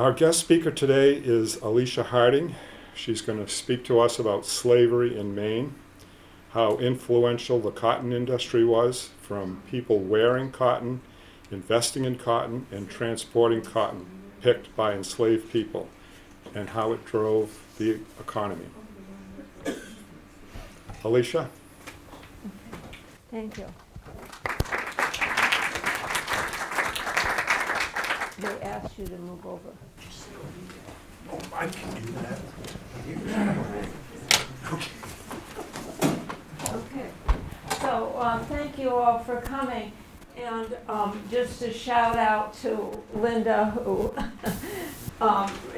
Our guest speaker today is Alicia Harding. She's going to speak to us about slavery in Maine, how influential the cotton industry was, from people wearing cotton, investing in cotton, and transporting cotton picked by enslaved people, and how it drove the economy. Alicia? Thank you. They asked you to move over. Oh, I can do that. Okay. So thank you all for coming. And just a shout out to Linda, who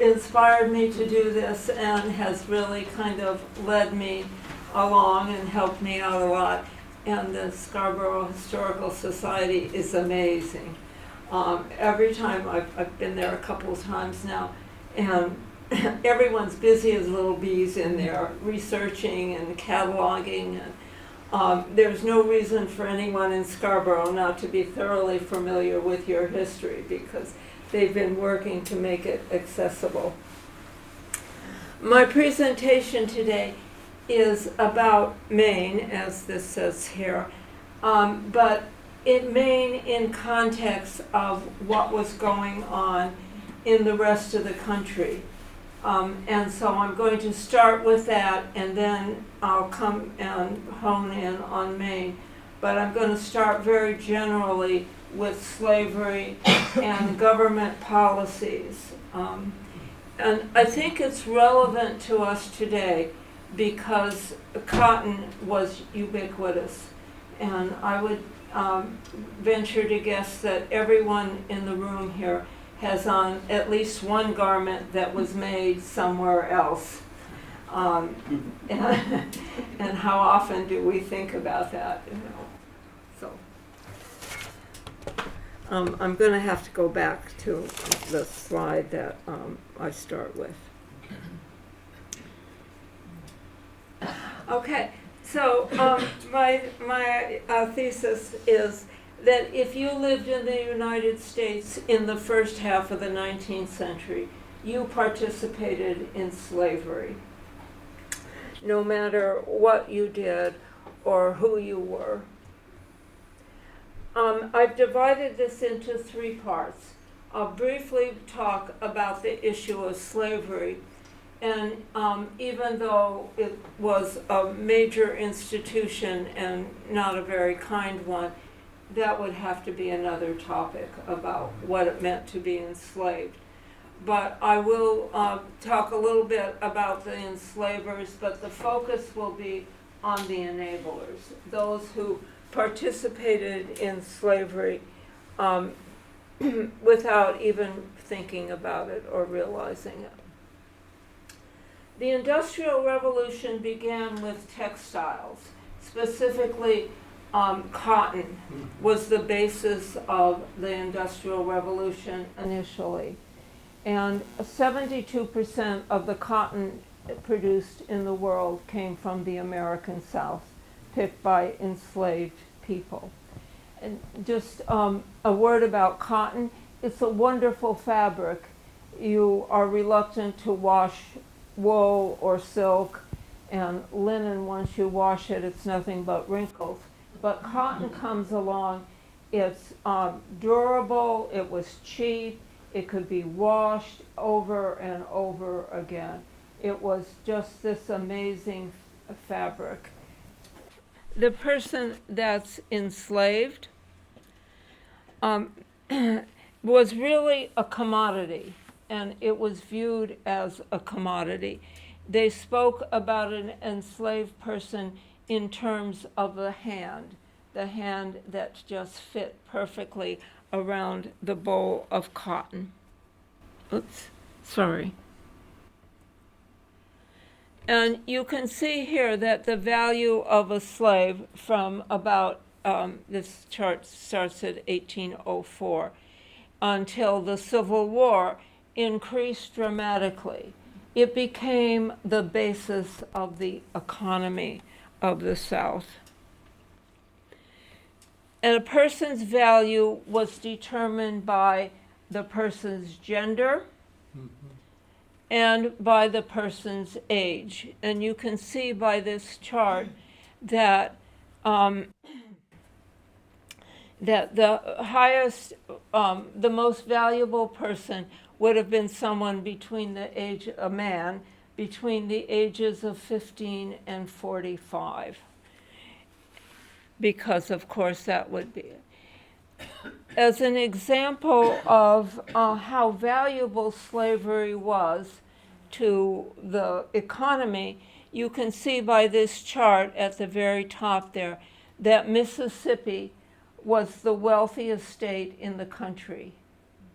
inspired me to do this and has really kind of led me along and helped me out a lot. And the Scarborough Historical Society is amazing. Every time I've been there a couple of times now, and everyone's busy as little bees in there, researching and cataloging. And there's no reason for anyone in Scarborough not to be thoroughly familiar with your history, because they've been working to make it accessible. My presentation today is about Maine, as this says here, but Maine in context of what was going on in the rest of the country. And so I'm going to start with that, and then I'll come and hone in on Maine. But I'm going to start very generally with slavery and government policies. And I think it's relevant to us today because cotton was ubiquitous. And I would venture to guess that everyone in the room here has on at least one garment that was made somewhere else. And how often do we think about that? So I'm going to have to go back to the slide that I start with. Okay, so my thesis is that if you lived in the United States in the first half of the 19th century, you participated in slavery, no matter what you did or who you were. I've divided this into three parts. I'll briefly talk about the issue of slavery. And even though it was a major institution and not a very kind one, that would have to be another topic about what it meant to be enslaved. But I will talk a little bit about the enslavers, but the focus will be on the enablers, those who participated in slavery without even thinking about it or realizing it. The Industrial Revolution began with textiles, specifically cotton was the basis of the Industrial Revolution initially. And 72% of the cotton produced in the world came from the American South, picked by enslaved people. And just a word about cotton. It's a wonderful fabric. You are reluctant to wash wool or silk, and linen, once you wash it, it's nothing but wrinkles. But cotton comes along, it's durable, it was cheap, it could be washed over and over again. It was just this amazing fabric. The person that's enslaved was really a commodity, and it was viewed as a commodity. They spoke about an enslaved person in terms of the hand that just fit perfectly around the bowl of cotton. Oops, sorry. And you can see here that the value of a slave from about, this chart starts at 1804, until the Civil War increased dramatically. It became the basis of the economy of the South. And a person's value was determined by the person's gender, and by the person's age. And you can see by this chart that that the highest, the most valuable person would have been someone between the age, a man, between the ages of 15 and 45. Because, of course, that would be it. As an example of how valuable slavery was to the economy, you can see by this chart at the very top there that Mississippi was the wealthiest state in the country.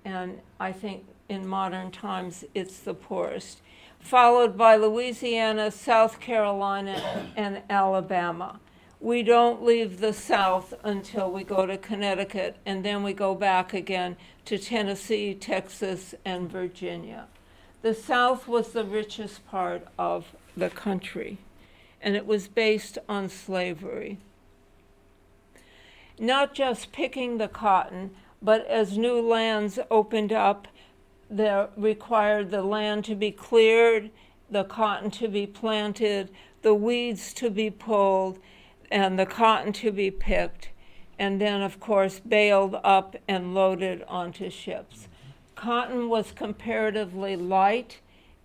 And I think in modern times it's the poorest, followed by Louisiana, South Carolina, and Alabama. We don't leave the South until we go to Connecticut, and then we go back again to Tennessee, Texas, and Virginia. The South was the richest part of the country, and it was based on slavery. Not just picking the cotton, but as new lands opened up, that required the land to be cleared, the cotton to be planted, the weeds to be pulled, and the cotton to be picked, and then, of course, baled up and loaded onto ships. Cotton was comparatively light,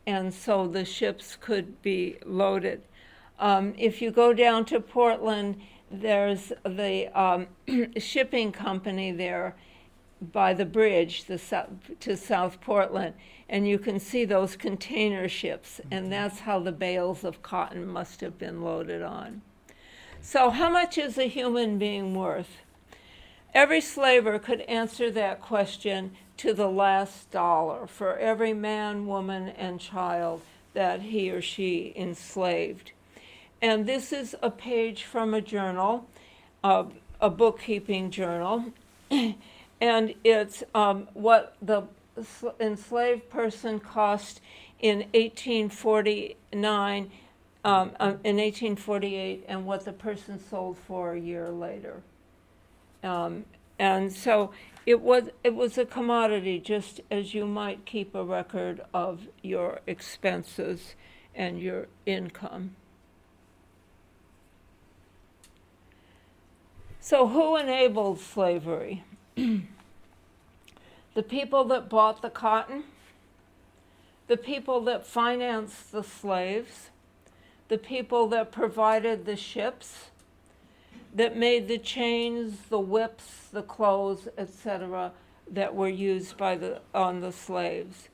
and so the ships could be loaded. If you go down to Portland, there's the shipping company there by the bridge to South Portland, and you can see those container ships, and that's how the bales of cotton must have been loaded on. So how much is a human being worth? Every slaver could answer that question to the last dollar for every man, woman, and child that he or she enslaved. And this is a page from a journal, a bookkeeping journal, and it's what the enslaved person cost in 1849, in 1848, and what the person sold for a year later. And so it was a commodity, just as you might keep a record of your expenses and your income. So who enabled slavery? The people that bought the cotton, the people that financed the slaves, the people that provided the ships, that made the chains, the whips, the clothes, etc., that were used on the slaves.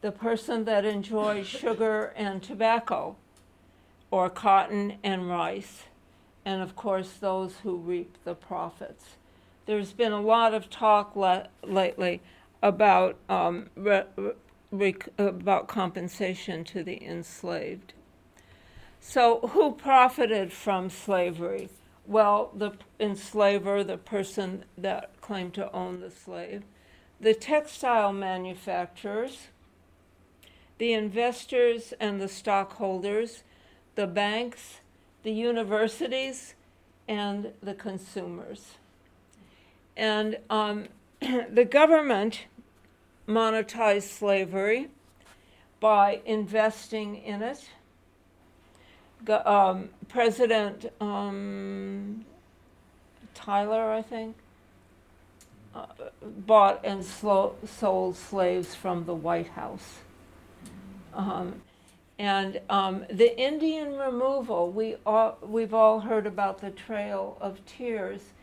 The person that enjoyed sugar and tobacco, or cotton and rice, and of course those who reaped the profits. There's been a lot of talk lately about about compensation to the enslaved. So who profited from slavery? Well, the enslaver, the person that claimed to own the slave, the textile manufacturers, the investors and the stockholders, the banks, the universities, and the consumers. And the government monetized slavery by investing in it. President Tyler, I think, bought and sold slaves from the White House. And the Indian removal, we've all heard about the Trail of Tears.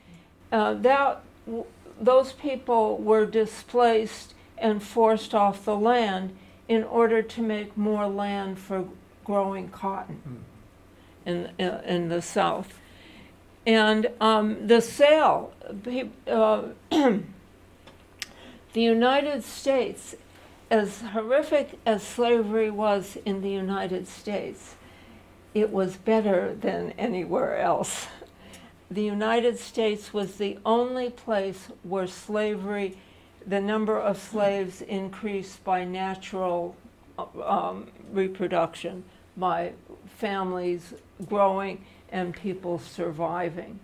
Those people were displaced and forced off the land in order to make more land for growing cotton in the South. And the sale, the United States, as horrific as slavery was in the United States, it was better than anywhere else. The United States was the only place where slavery, the number of slaves increased by natural reproduction, by families growing and people surviving.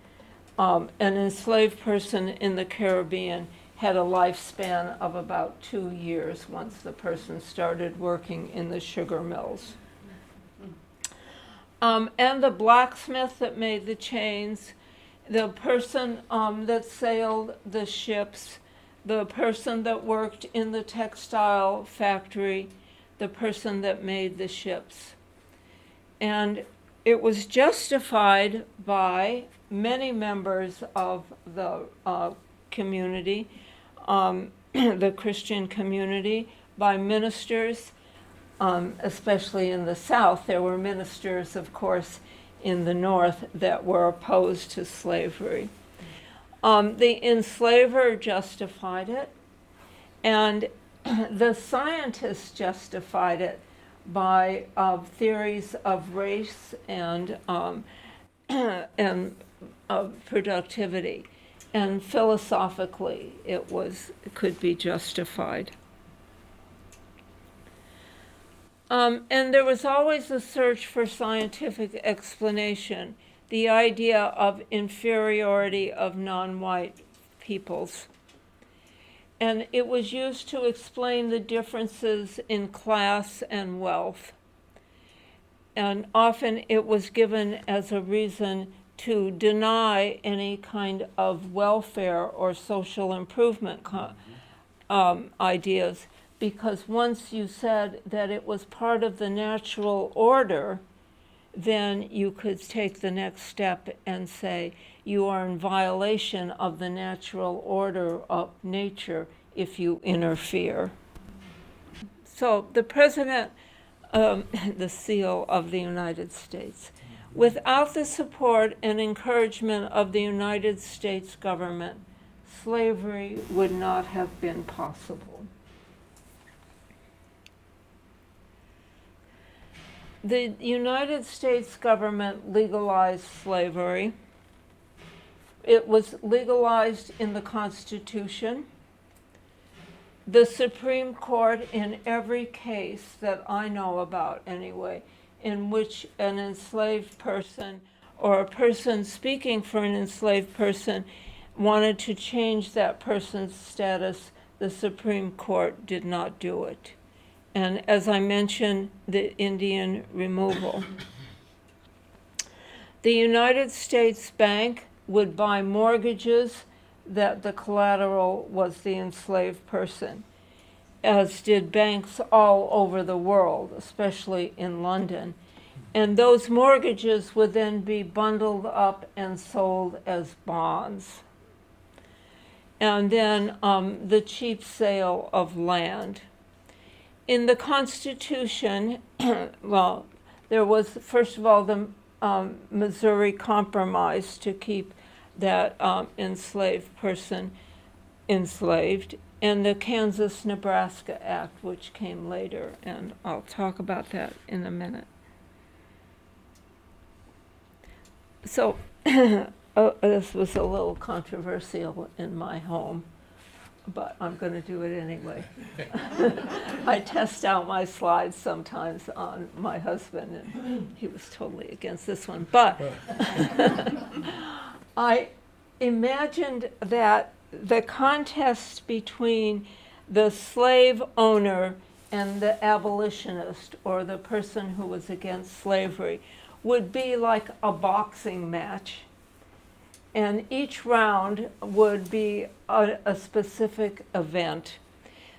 An enslaved person in the Caribbean had a lifespan of about 2 years once the person started working in the sugar mills. And the blacksmith that made the chains, the person that sailed the ships, the person that worked in the textile factory, the person that made the ships. And it was justified by many members of the community, the Christian community, by ministers, especially in the South. There were ministers, of course, in the North that were opposed to slavery. The enslaver justified it, and the scientists justified it by theories of race and productivity, and philosophically it could be justified. And there was always a search for scientific explanation, the idea of inferiority of non-white peoples. And it was used to explain the differences in class and wealth. And often it was given as a reason to deny any kind of welfare or social improvement ideas, because once you said that it was part of the natural order, then you could take the next step and say you are in violation of the natural order of nature if you interfere. So the President, the seal of the United States. Without the support and encouragement of the United States government, slavery would not have been possible. The United States government legalized slavery. It was legalized in the Constitution. The Supreme Court, in every case that I know about anyway, in which an enslaved person or a person speaking for an enslaved person wanted to change that person's status, the Supreme Court did not do it. And as I mentioned, the Indian removal. The United States Bank would buy mortgages that the collateral was the enslaved person, as did banks all over the world, especially in London. And those mortgages would then be bundled up and sold as bonds. And then the cheap sale of land. In the Constitution, well, there was, first of all, the Missouri Compromise to keep that enslaved person enslaved, and the Kansas-Nebraska Act, which came later, and I'll talk about that in a minute. So this was a little controversial in my home, but I'm going to do it anyway. I test out my slides sometimes on my husband, and he was totally against this one. But I imagined that the contest between the slave owner and the abolitionist, or the person who was against slavery, would be like a boxing match. And each round would be a specific event.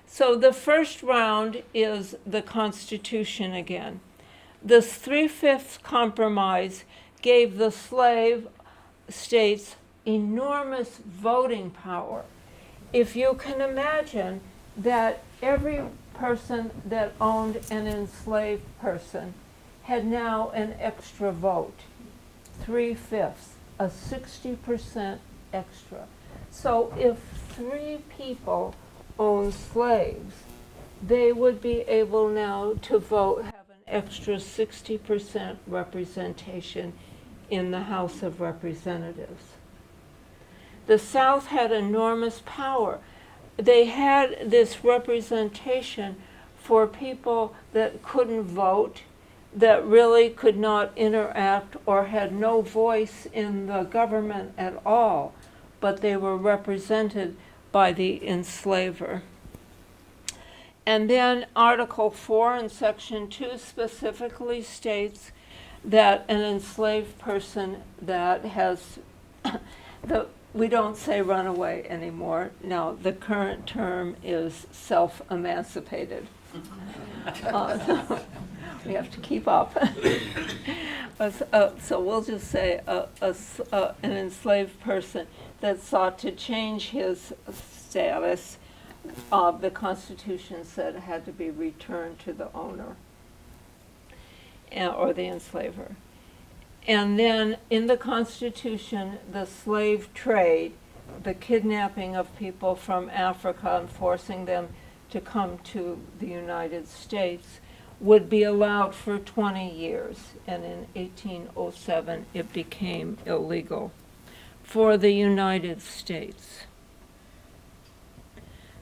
So the first round is the Constitution again. The 3/5 compromise gave the slave states enormous voting power. If you can imagine that every person that owned an enslaved person had now an extra vote, 3/5, a 60% extra. So if 3 people own slaves, they would be able now to vote, have an extra 60% representation in the House of Representatives. The South had enormous power. They had this representation for people that couldn't vote, that really could not interact or had no voice in the government at all, but they were represented by the enslaver. And then Article 4 in Section 2 specifically states that an enslaved person that has, we don't say runaway anymore. Now, the current term is self-emancipated. We have to keep up. So we'll just say an enslaved person that sought to change his status, the Constitution said it had to be returned to the owner or the enslaver. And then in the Constitution, the slave trade, the kidnapping of people from Africa and forcing them to come to the United States, would be allowed for 20 years. And in 1807, it became illegal for the United States.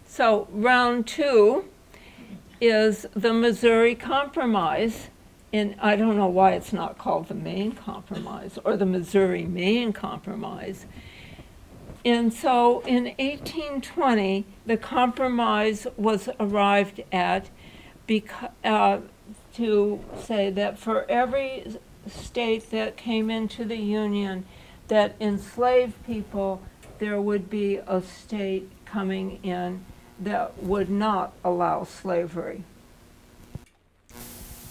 So round 2 is the Missouri Compromise. And I don't know why it's not called the Maine Compromise or the Missouri-Maine Compromise. And so in 1820, the compromise was arrived at to say that for every state that came into the Union that enslaved people, there would be a state coming in that would not allow slavery.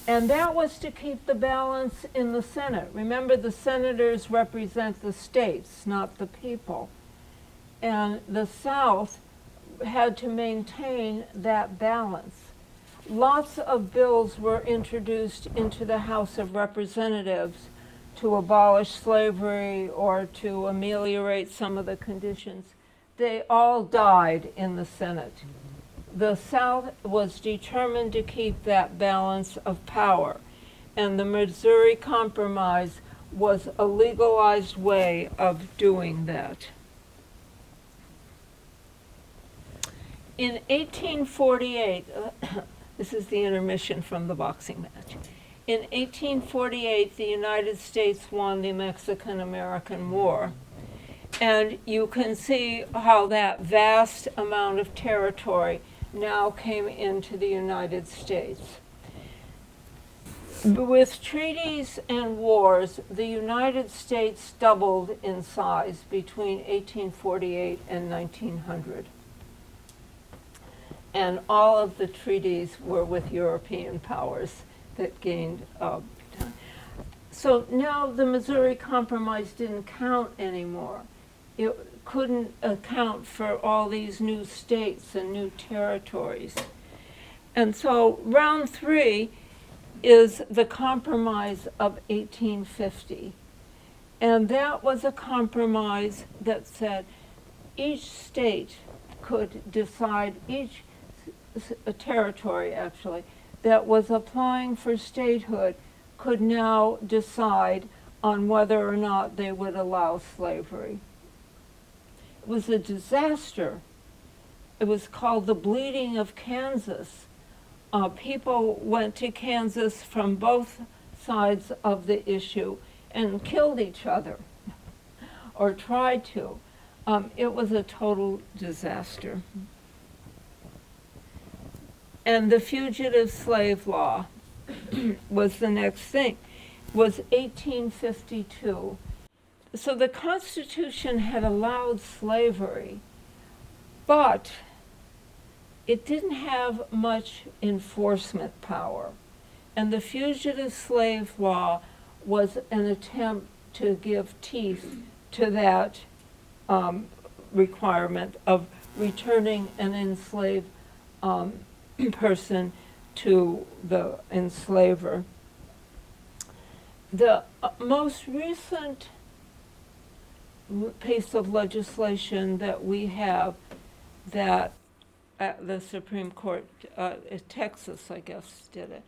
And that was to keep the balance in the Senate. Remember, the senators represent the states, not the people. And the South had to maintain that balance. Lots of bills were introduced into the House of Representatives to abolish slavery or to ameliorate some of the conditions. They all died in the Senate. The South was determined to keep that balance of power, and the Missouri Compromise was a legalized way of doing that. In 1848, this is the intermission from the boxing match. In 1848, the United States won the Mexican-American War. And you can see how that vast amount of territory now came into the United States. With treaties and wars, the United States doubled in size between 1848 and 1900. And all of the treaties were with European powers that gained time. So now the Missouri Compromise didn't count anymore. It couldn't account for all these new states and new territories. And so round 3 is the Compromise of 1850. And that was a compromise that said each state could decide, each territory actually, that was applying for statehood could now decide on whether or not they would allow slavery. It was a disaster. It was called the Bleeding of Kansas. People went to Kansas from both sides of the issue and killed each other, or tried to. It was a total disaster. And the fugitive slave law was the next thing, was 1852. So the Constitution had allowed slavery, but it didn't have much enforcement power. And the fugitive slave law was an attempt to give teeth to that requirement of returning an enslaved person to the enslaver. The most recent piece of legislation that we have that the Supreme Court, Texas, I guess, did it,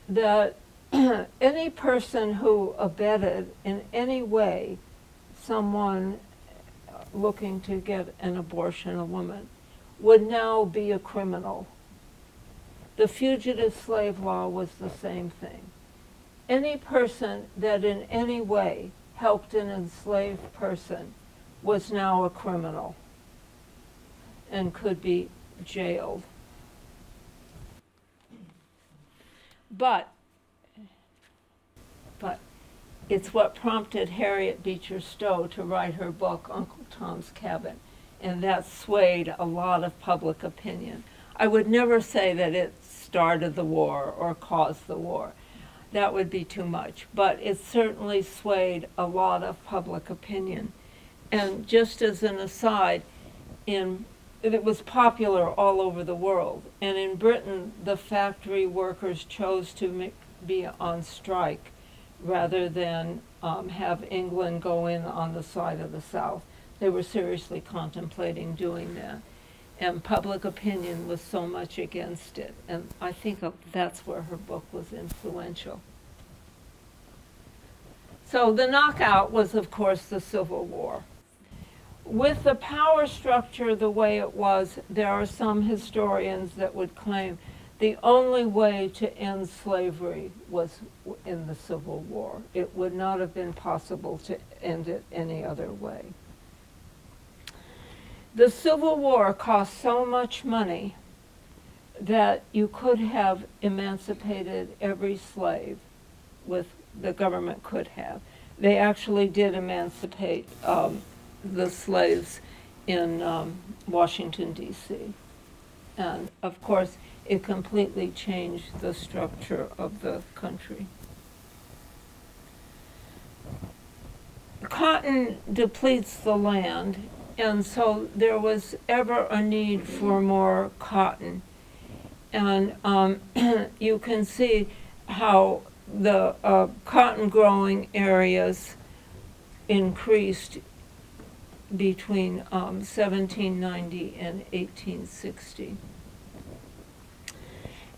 that any person who abetted in any way someone looking to get an abortion, a woman, would now be a criminal. The fugitive slave law was the same thing. Any person that in any way helped an enslaved person was now a criminal. and could be jailed. But it's what prompted Harriet Beecher Stowe to write her book, Uncle Tom's Cabin, and that swayed a lot of public opinion. I would never say that it started the war or caused the war. That would be too much, but it certainly swayed a lot of public opinion. And just as an aside, it was popular all over the world, and in Britain, the factory workers chose to be on strike rather than have England go in on the side of the South. They were seriously contemplating doing that. And public opinion was so much against it. And I think that's where her book was influential. So the knockout was, of course, the Civil War. With the power structure the way it was, there are some historians that would claim the only way to end slavery was in the Civil War. It would not have been possible to end it any other way. The Civil War cost so much money that you could have emancipated every slave the government could have. They actually did emancipate the slaves in Washington, D.C. And of course, it completely changed the structure of the country. Cotton depletes the land, and so there was ever a need for more cotton. And you can see how the cotton growing areas increased between 1790 and 1860.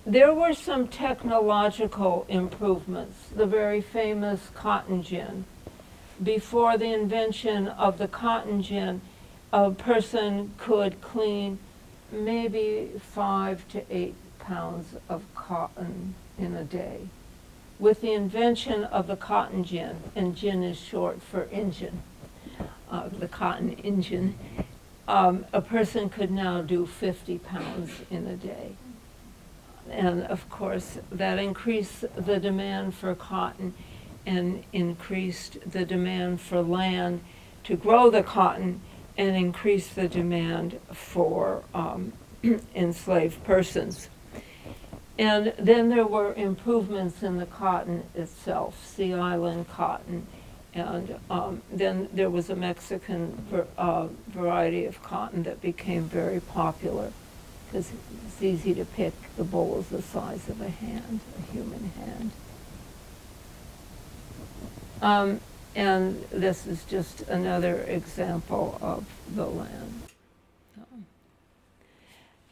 There were some technological improvements. The very famous cotton gin. Before the invention of the cotton gin, a person could clean maybe 5 to 8 pounds of cotton in a day. With the invention of the cotton gin, and gin is short for engine, the cotton engine, a person could now do 50 pounds in a day. And of course, that increased the demand for cotton and increased the demand for land to grow the cotton and increased the demand for enslaved persons. And then there were improvements in the cotton itself, Sea Island cotton, and then there was a Mexican variety of cotton that became very popular because it's easy to pick. The bowl is the size of a hand, a human hand. And this is just another example of the land.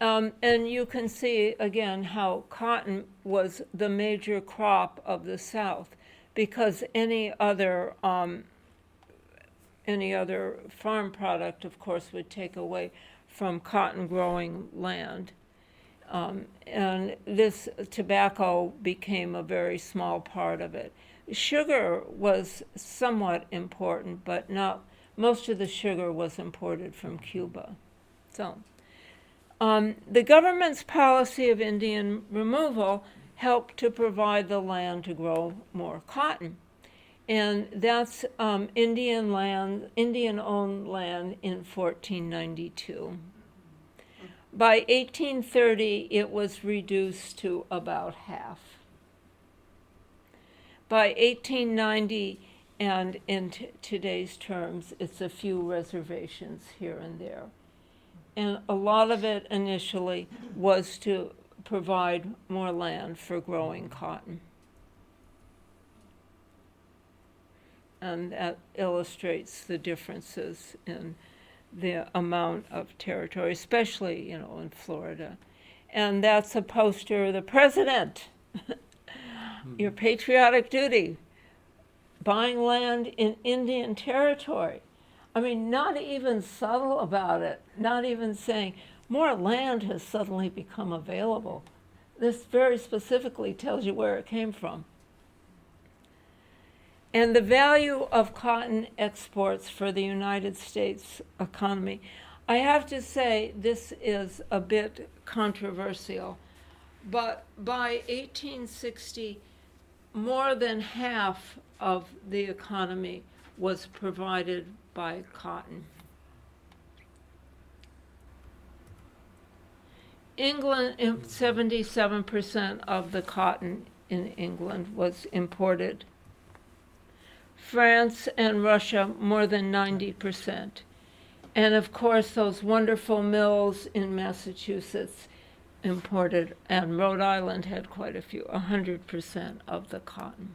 And you can see again how cotton was the major crop of the South, because any other farm product, of course, would take away from cotton growing land. And this tobacco became a very small part of it. Sugar was somewhat important, but not most of the sugar was imported from Cuba. So the government's policy of Indian removal helped to provide the land to grow more cotton. And that's Indian-owned land in 1492. By 1830, it was reduced to about half. By 1890, and in today's terms, it's a few reservations here and there. And a lot of it initially was to provide more land for growing cotton. And that illustrates the differences in the amount of territory, especially, in Florida. And that's a poster of the president. Your patriotic duty, buying land in Indian territory. I mean, not even subtle about it, not even saying more land has suddenly become available. This very specifically tells you where it came from. And the value of cotton exports for the United States economy. I have to say this is a bit controversial, but by 1860, more than half of the economy was provided by cotton. England, 77% of the cotton in England was imported. France and Russia, more than 90%. And of course, those wonderful mills in Massachusetts imported, and Rhode Island had quite a few, 100% of the cotton.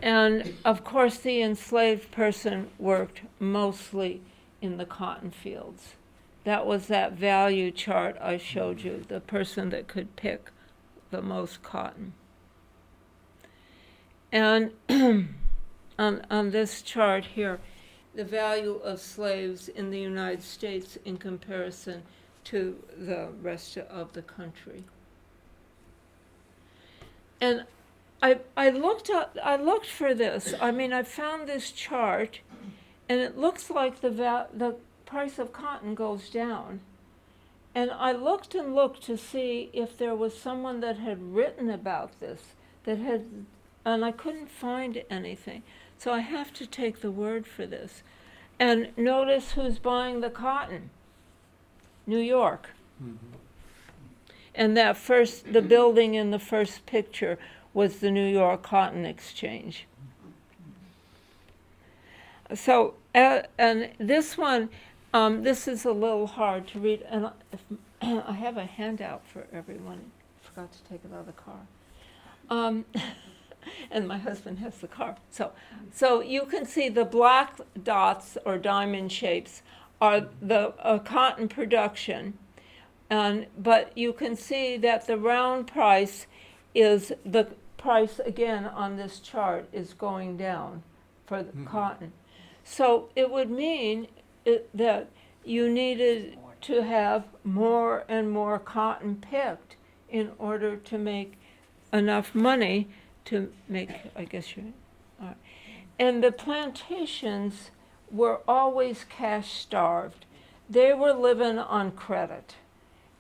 And of course, the enslaved person worked mostly in the cotton fields. That was that value chart I showed you, the person that could pick the most cotton. And on this chart here, the value of slaves in the United States in comparison to the rest of the country. And I looked for this. I mean, I found this chart, and it looks like the price of cotton goes down. And I looked to see if there was someone that had written about this, and I couldn't find anything. So I have to take the word for this. And notice who's buying the cotton. New York. Mm-hmm. And the building in the first picture was the New York Cotton Exchange. So, and this one, this is a little hard to read, and I have a handout for everyone. I forgot to take it out of the car. And my husband has the car. So you can see the black dots or diamond shapes are the cotton production, but you can see that the round price is the price again on this chart is going down for the cotton. So it would mean that you needed to have more and more cotton picked in order to make enough money to make, I guess you're, all right. And the plantations were always cash starved. They were living on credit.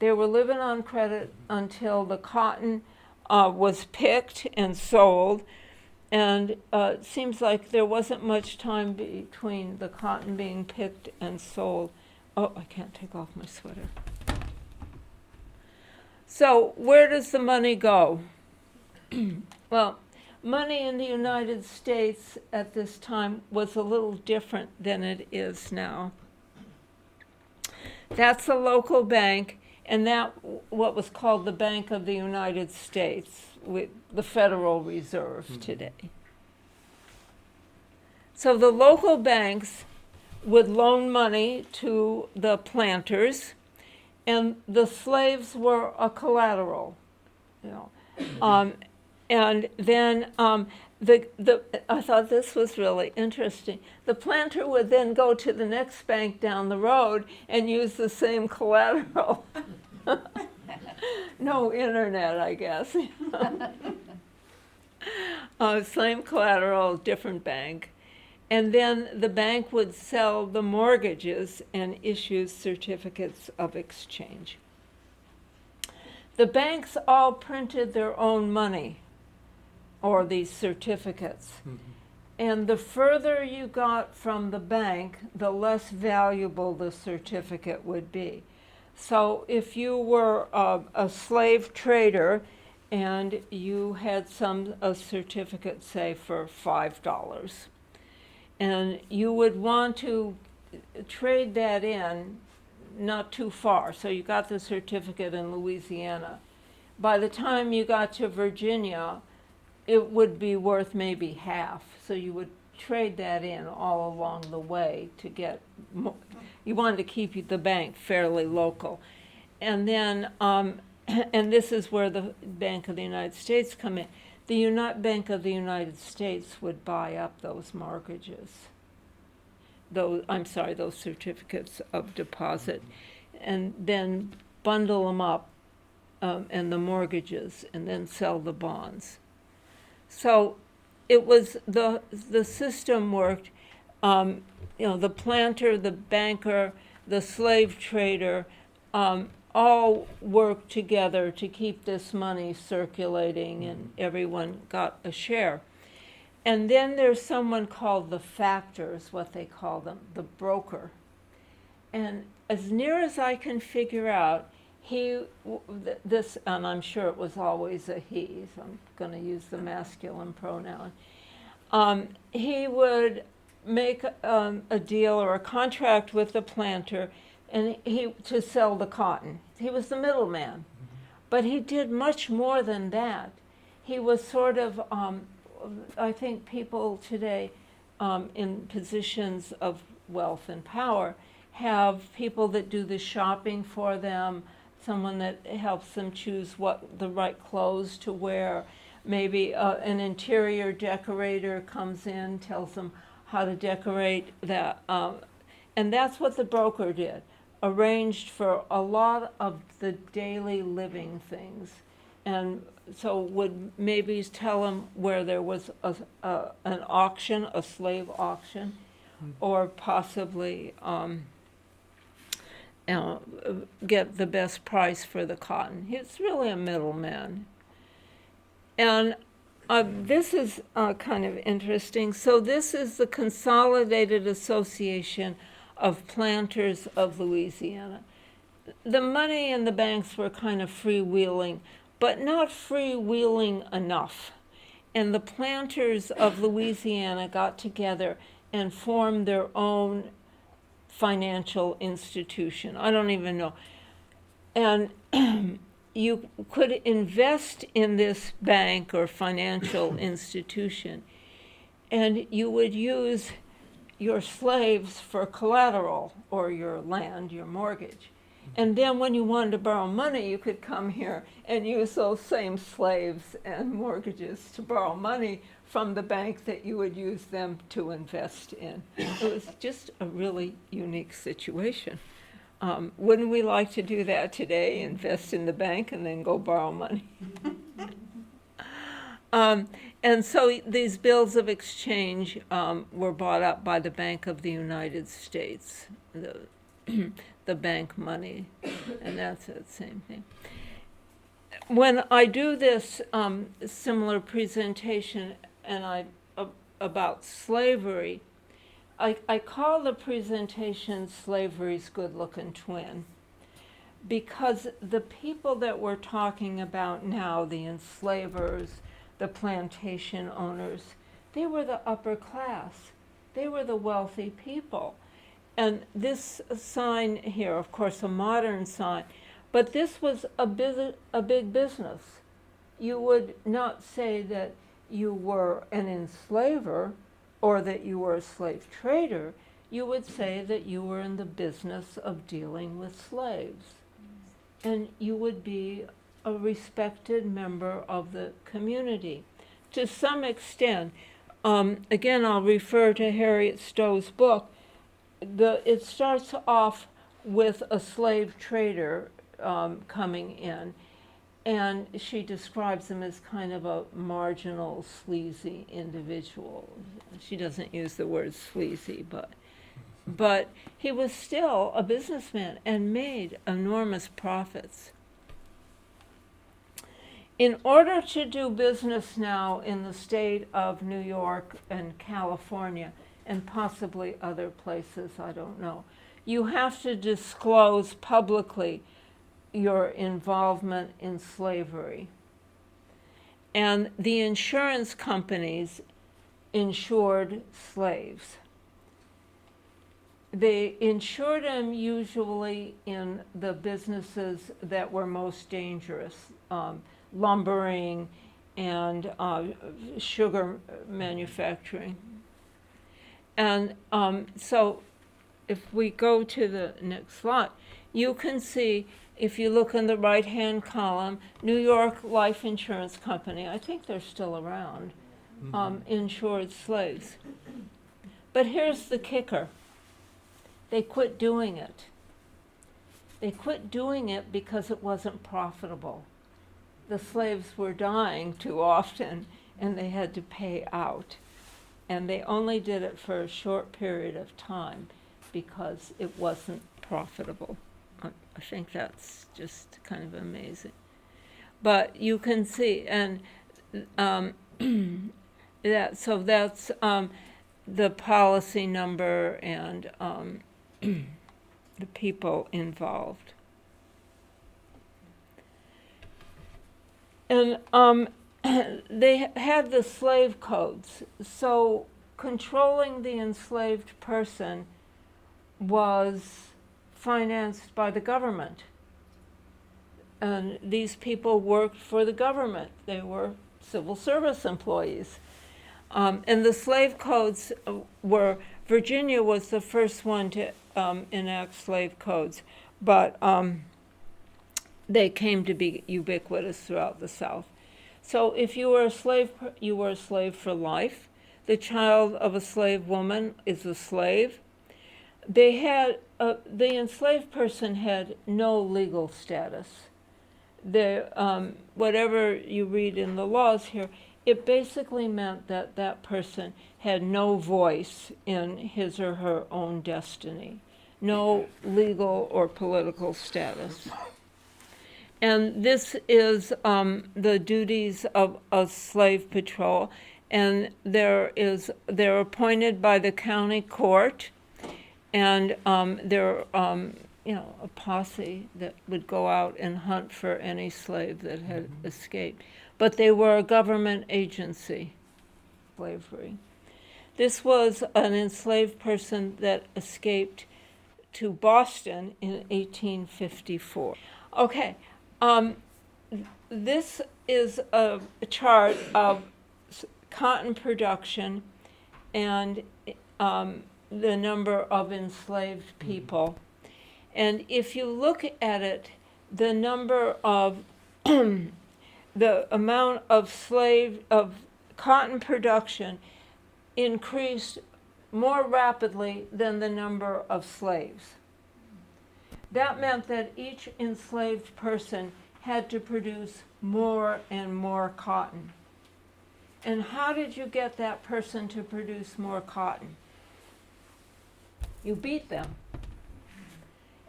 They were living on credit until the cotton was picked and sold. And it seems like there wasn't much time between the cotton being picked and sold. Oh, I can't take off my sweater. So where does the money go? Well, money in the United States at this time was a little different than it is now. That's a local bank, and that what was called the Bank of the United States, with the Federal Reserve today. So the local banks would loan money to the planters, and the slaves were a collateral, you know. And then I thought this was really interesting. The planter would then go to the next bank down the road and use the same collateral. No internet, I guess. Same collateral, different bank. And then the bank would sell the mortgages and issue certificates of exchange. The banks all printed their own money, or these certificates. Mm-hmm. And the further you got from the bank, the less valuable the certificate would be. So if you were a slave trader and you had a certificate, say, for $5, and you would want to trade that in not too far. So you got the certificate in Louisiana. By the time you got to Virginia, it would be worth maybe half. So you would trade that in all along the way to get more. You wanted to keep the bank fairly local. And then, and this is where the Bank of the United States come in. The Bank of the United States would buy up those mortgages, those certificates of deposit, and then bundle them up, and the mortgages, and then sell the bonds. So it was the system worked. The planter, the banker, the slave trader, all worked together to keep this money circulating, and everyone got a share. And then there's someone called the factor, is what they call them, the broker. And as near as I can figure out, this, and I'm sure it was always a he, so I'm going to use the masculine pronoun. He would make a deal or a contract with the planter, and to sell the cotton. He was the middleman, but he did much more than that. He was sort of, I think people today in positions of wealth and power have people that do the shopping for them, someone that helps them choose what the right clothes to wear. Maybe an interior decorator comes in, tells them how to decorate that. And that's what the broker did, arranged for a lot of the daily living things. And so would maybe tell them where there was an auction, a slave auction, or possibly get the best price for the cotton. He's really a middleman. And this is kind of interesting. So this is the Consolidated Association of Planters of Louisiana. The money in the banks were kind of freewheeling, but not freewheeling enough. And the planters of Louisiana got together and formed their own financial institution. I don't even know. And you could invest in this bank or financial institution, and you would use your slaves for collateral, or your land, your mortgage. And then when you wanted to borrow money, you could come here and use those same slaves and mortgages to borrow money from the bank that you would use them to invest in. It was just a really unique situation. Wouldn't we like to do that today, invest in the bank and then go borrow money? And so these bills of exchange were bought up by the Bank of the United States, the bank money, and that's the same thing. When I do this similar presentation about slavery, I call the presentation Slavery's Good-Looking Twin, because the people that we're talking about now, the enslavers, the plantation owners, they were the upper class. They were the wealthy people. And this sign here, of course, a modern sign, but this was a big business. You would not say that you were an enslaver or that you were a slave trader. You would say that you were in the business of dealing with slaves. And you would be a respected member of the community. To some extent, again, I'll refer to Harriet Stowe's book. It starts off with a slave trader coming in, and she describes him as kind of a marginal, sleazy individual. She doesn't use the word sleazy, but he was still a businessman and made enormous profits. In order to do business now in the state of New York and California, and possibly other places, I don't know, you have to disclose publicly your involvement in slavery. And the insurance companies insured slaves. They insured them usually in the businesses that were most dangerous, lumbering and sugar manufacturing. And so if we go to the next slide, you can see, if you look in the right-hand column, New York Life Insurance Company, I think they're still around, insured slaves. But here's the kicker. They quit doing it. They quit doing it because it wasn't profitable. The slaves were dying too often, and they had to pay out. And they only did it for a short period of time because it wasn't profitable. I think that's just kind of amazing. But you can see, and that's the policy number and the people involved. And they had the slave codes, so controlling the enslaved person was financed by the government. And these people worked for the government. They were civil service employees. And the slave codes were, Virginia was the first one to enact slave codes, but they came to be ubiquitous throughout the South. So if you were a slave, you were a slave for life. The child of a slave woman is a slave. They had, the enslaved person had no legal status. Whatever you read in the laws here, it basically meant that that person had no voice in his or her own destiny, no legal or political status. And this is the duties of a slave patrol, and they're appointed by the county court, and they're a posse that would go out and hunt for any slave that had escaped. But they were a government agency, slavery. This was an enslaved person that escaped to Boston in 1854. Okay. This is a chart of cotton production and the number of enslaved people. And if you look at it, the number of the amount of cotton production increased more rapidly than the number of slaves. That meant that each enslaved person had to produce more and more cotton. And how did you get that person to produce more cotton? You beat them.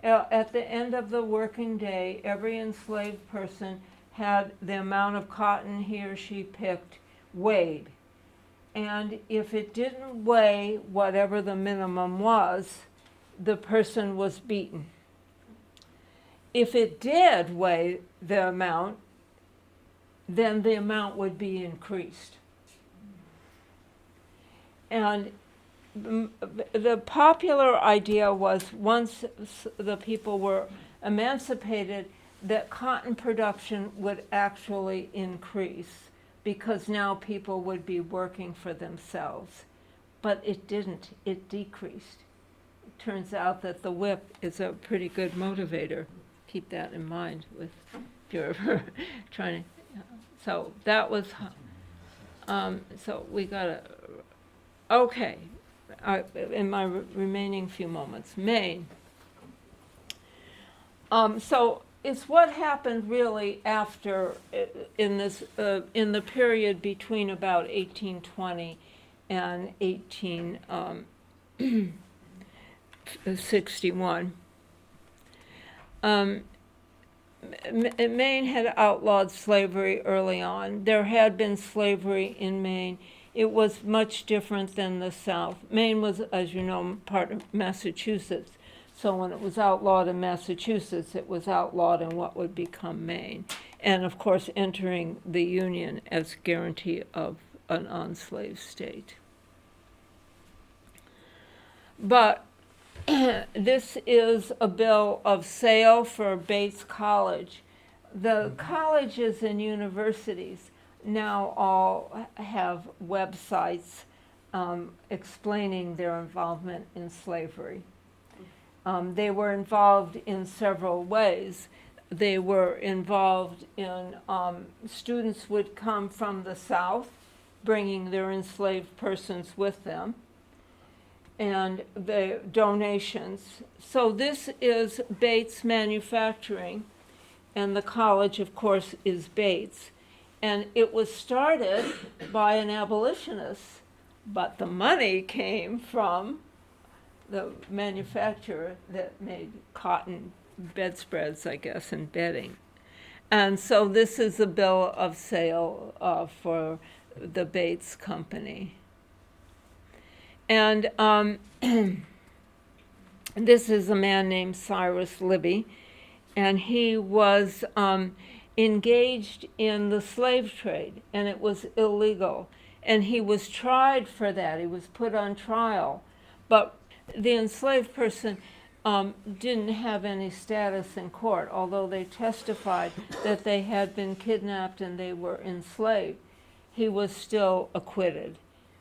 At the end of the working day, every enslaved person had the amount of cotton he or she picked weighed. And if it didn't weigh whatever the minimum was, the person was beaten. If it did weigh the amount, then the amount would be increased. And the popular idea was, once the people were emancipated, that cotton production would actually increase because now people would be working for themselves. But it didn't, it decreased. It turns out that the whip is a pretty good motivator. Keep that in mind if you're ever trying to, so that was, so we gotta, okay, in my remaining few moments, Maine. So it's what happened really after, in the period between about 1820 and 1861. Maine had outlawed slavery early on. There had been slavery in Maine. It was much different than the South. Maine was, as you know, part of Massachusetts. So when it was outlawed in Massachusetts, it was outlawed in what would become Maine. And of course, entering the Union as guarantee of an enslaved state. But this is a bill of sale for Bates College. The colleges and universities now all have websites explaining their involvement in slavery. They were involved in several ways. They were involved in, students would come from the South, bringing their enslaved persons with them, and the donations. So this is Bates Manufacturing, and the college, of course, is Bates. And it was started by an abolitionist But the money came from the manufacturer that made cotton bedspreads, I guess, and bedding. And so this is a bill of sale for the Bates Company. And this is a man named Cyrus Libby, and he was engaged in the slave trade, and it was illegal. And he was tried for that. He was put on trial. But the enslaved person didn't have any status in court, although they testified that they had been kidnapped and they were enslaved. He was still acquitted.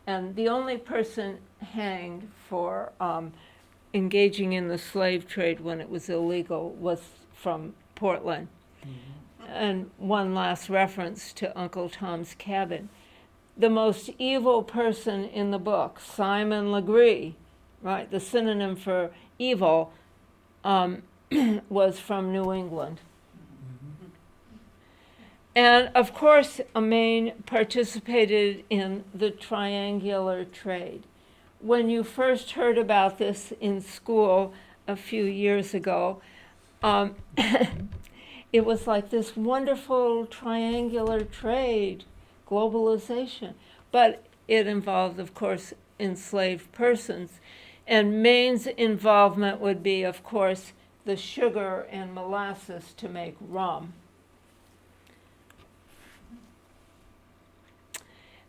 And the only person hanged for engaging in the slave trade when it was illegal was from Portland. Mm-hmm. And one last reference to Uncle Tom's Cabin. The most evil person in the book, Simon Legree, right, the synonym for evil, was from New England. Mm-hmm. And of course, Maine participated in the triangular trade. When you first heard about this in school a few years ago, it was like this wonderful triangular trade, globalization. But it involved, of course, enslaved persons. And Maine's involvement would be, of course, the sugar and molasses to make rum.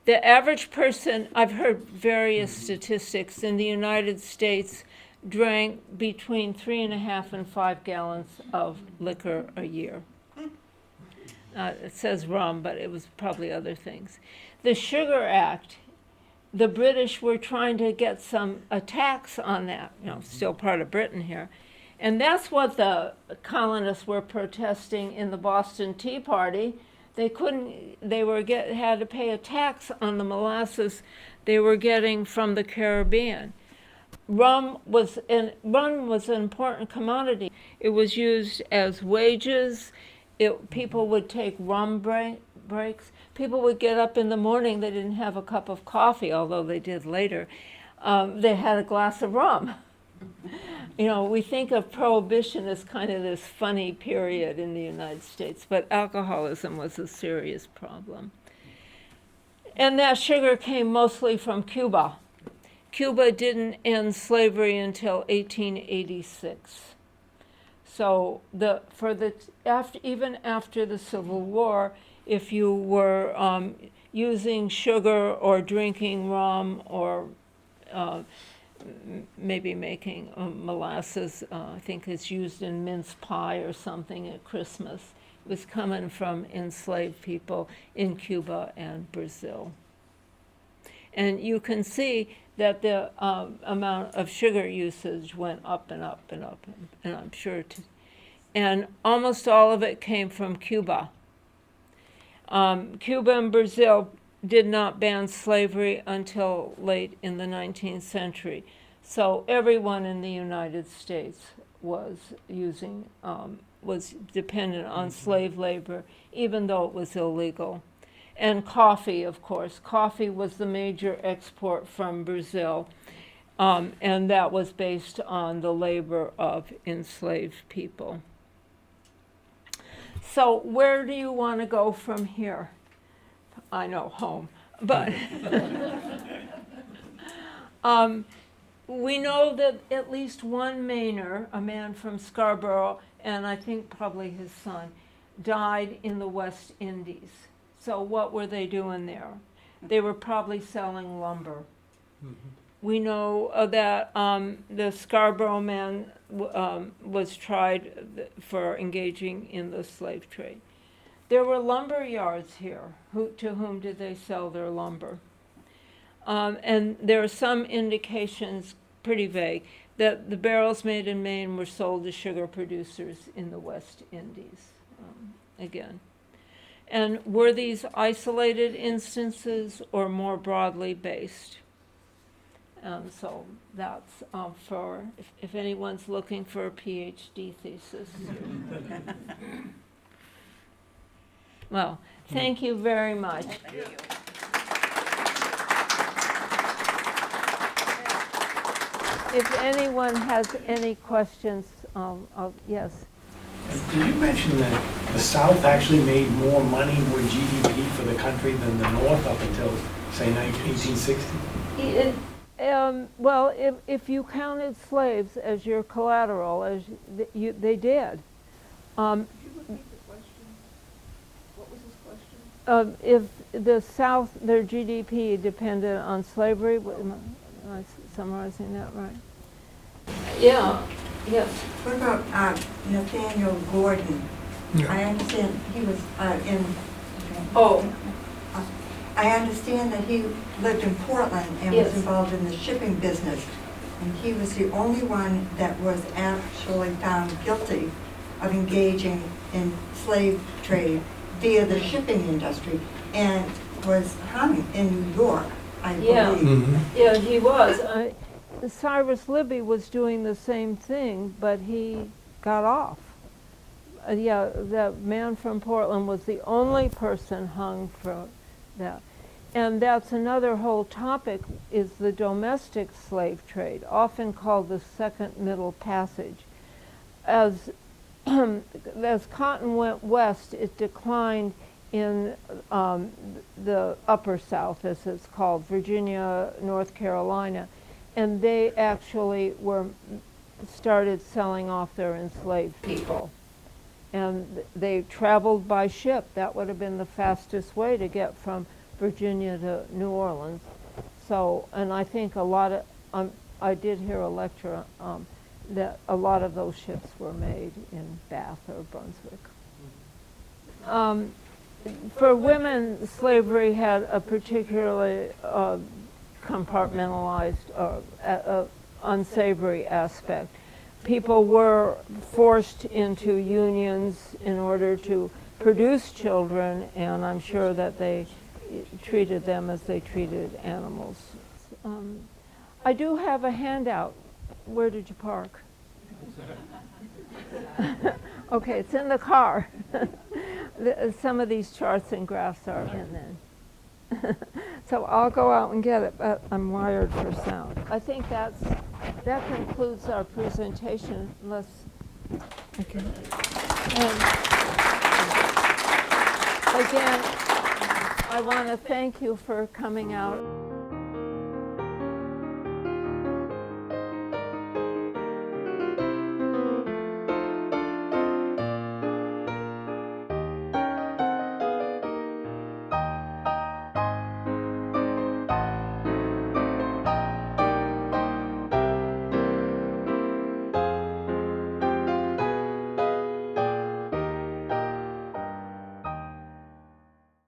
The average person, I've heard various statistics, in the United States drank between 3.5 and 5 gallons of liquor a year. It says rum, but it was probably other things. The Sugar Act, the British were trying to get a tax on that, still part of Britain here. And that's what the colonists were protesting in the Boston Tea Party. They had to pay a tax on the molasses they were getting from the Caribbean. Rum was an important commodity. It was used as wages. People would take rum breaks. People would get up in the morning. They didn't have a cup of coffee, although they did later. They had a glass of rum. We think of Prohibition as kind of this funny period in the United States, but alcoholism was a serious problem. And that sugar came mostly from Cuba. Cuba didn't end slavery until 1886. So even after the Civil War, if you were using sugar or drinking rum or maybe making molasses, I think it's used in mince pie or something at Christmas. It was coming from enslaved people in Cuba and Brazil. And you can see that the amount of sugar usage went up and up and up, and I'm sure and almost all of it came from Cuba. Cuba and Brazil did not ban slavery until late in the 19th century. So everyone in the United States was dependent on slave labor, even though it was illegal. And coffee, of course. Coffee was the major export from Brazil, and that was based on the labor of enslaved people. So where do you want to go from here? I know, home. But we know that at least one Mainer, a man from Scarborough, and I think probably his son, died in the West Indies. So what were they doing there? They were probably selling lumber. Mm-hmm. We know that the Scarborough man was tried for engaging in the slave trade. There were lumber yards here. To whom did they sell their lumber? And there are some indications, pretty vague, that the barrels made in Maine were sold to sugar producers in the West Indies, again. And were these isolated instances or more broadly based? So that's for, if anyone's looking for a PhD thesis. Well, thank you very much. Thank you. if anyone has any questions, yes. Did you mention that the South actually made more money with GDP for the country than the North up until, say, 1860? Well, if you counted slaves as your collateral, they did. If the South, their GDP depended on slavery, am I summarizing that right? Yeah, yes. What about Nathaniel Gordon? I understand he was I understand that he lived in Portland and Yes. was involved in the shipping business. And he was the only one that was actually found guilty of engaging in slave trade via the shipping industry and was hung in New York, I believe. Yeah, he was. Cyrus Libby was doing the same thing, but he got off. Yeah, the man from Portland was the only person hung for that. And that's another whole topic, is the domestic slave trade, often called the Second Middle Passage. As cotton went west, it declined in the upper South, as it's called, Virginia, North Carolina, and they actually started selling off their enslaved people. And they traveled by ship. That would have been the fastest way to get from Virginia to New Orleans. So, and I think a lot of, I did hear a lecture that a lot of those ships were made in Bath or Brunswick. For women, slavery had a particularly compartmentalized, unsavory aspect. People were forced into unions in order to produce children, and I'm sure that they treated them as they treated animals. I do have a handout. Where did you park? Okay, it's in the car. Some of these charts and graphs are in there. So I'll go out and get it, but I'm wired for sound. I think that concludes our presentation, unless, okay. And again, I want to thank you for coming out.